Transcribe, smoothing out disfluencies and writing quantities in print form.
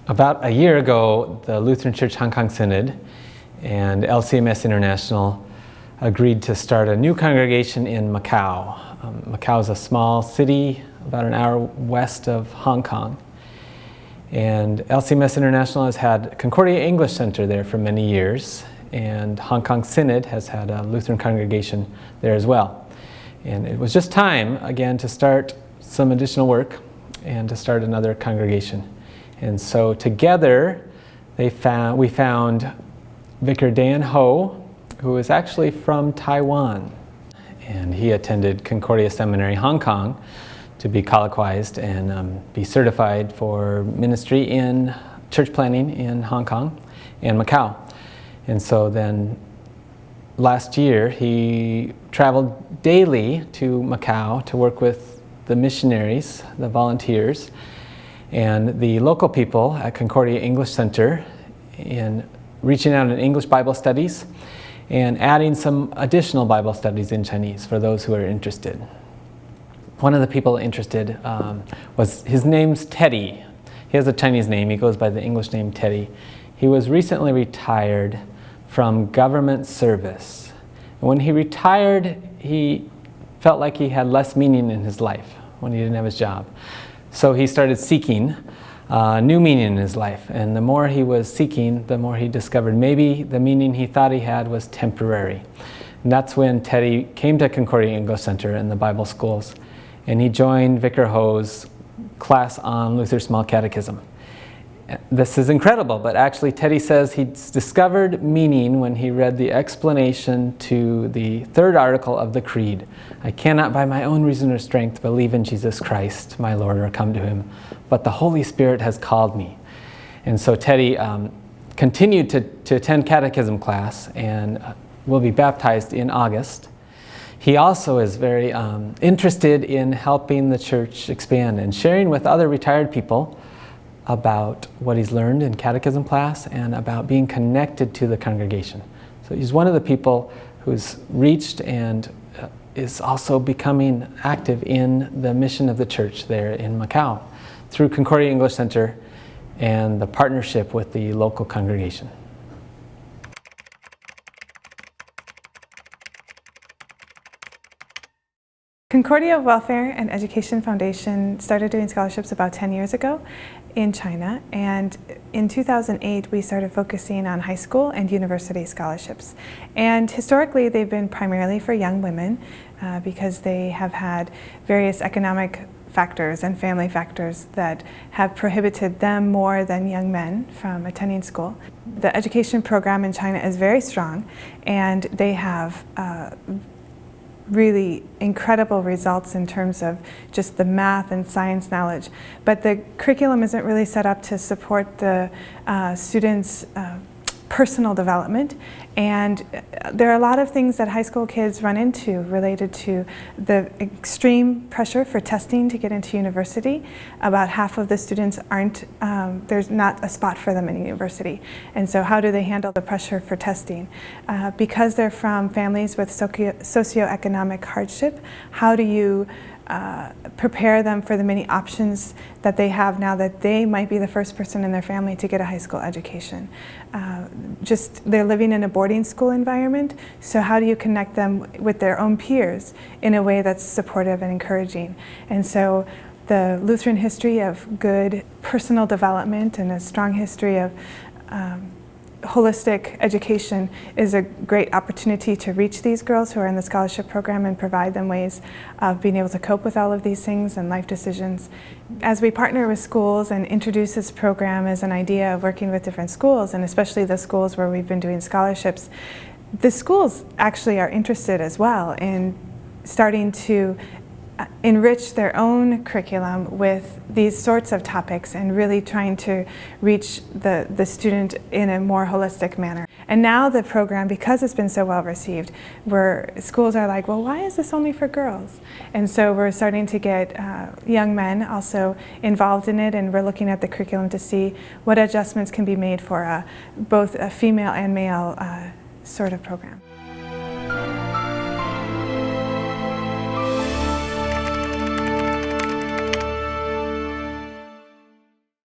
About a year ago, the Lutheran Church Hong Kong Synod and LCMS International agreed to start a new congregation in Macau. Macau is a small city about an hour west of Hong Kong. And LCMS International has had Concordia English Center there for many years, and Hong Kong Synod has had a Lutheran congregation there as well. And it was just time, again, to start some additional work and to start another congregation. And so together, we found Vicar Dan Ho, who is actually from Taiwan. And he attended Concordia Seminary, Hong Kong, to be colloquized and be certified for ministry in church planning in Hong Kong and Macau. And so then last year, he traveled daily to Macau to work with the missionaries, the volunteers, and the local people at Concordia English Center in reaching out in English Bible studies and adding some additional Bible studies in Chinese for those who are interested. One of the people interested his name's Teddy. He has a Chinese name. He goes by the English name Teddy. He was recently retired from government service. And when he retired, he felt like he had less meaning in his life when he didn't have his job. So he started seeking new meaning in his life. And the more he was seeking, the more he discovered maybe the meaning he thought he had was temporary. And that's when Teddy came to Concordia English Center and the Bible schools. And he joined Vicar Ho's class on Luther's Small Catechism. This is incredible, but actually Teddy says he discovered meaning when he read the explanation to the third article of the Creed. I cannot by my own reason or strength believe in Jesus Christ, my Lord, or come to him, but the Holy Spirit has called me. And so Teddy continued to attend catechism class and will be baptized in August. He also is very interested in helping the church expand and sharing with other retired people about what he's learned in catechism class and about being connected to the congregation. So he's one of the people who's reached and is also becoming active in the mission of the church there in Macau through Concordia English Center and the partnership with the local congregation. Concordia Welfare and Education Foundation started doing scholarships about 10 years ago in China, and in 2008 we started focusing on high school and university scholarships. And historically they've been primarily for young women because they have had various economic factors and family factors that have prohibited them more than young men from attending school. The education program in China is very strong, and they have really incredible results in terms of just the math and science knowledge. But the curriculum isn't really set up to support the students' personal development. And there are a lot of things that high school kids run into related to the extreme pressure for testing to get into university. About half of the students aren't, there's not a spot for them in university. And so how do they handle the pressure for testing? Because they're from families with socioeconomic hardship, how do you prepare them for the many options that they have now that they might be the first person in their family to get a high school education? They're living in a boarding school environment, so how do you connect them with their own peers in a way that's supportive and encouraging? And so the Lutheran history of good personal development and a strong history of holistic education is a great opportunity to reach these girls who are in the scholarship program and provide them ways of being able to cope with all of these things and life decisions. As we partner with schools and introduce this program as an idea of working with different schools, and especially the schools where we've been doing scholarships, the schools actually are interested as well in starting to enrich their own curriculum with these sorts of topics and really trying to reach the student in a more holistic manner. And now the program, because it's been so well received, where schools are like, well, why is this only for girls? And so we're starting to get young men also involved in it, and we're looking at the curriculum to see what adjustments can be made for both a female and male sort of program.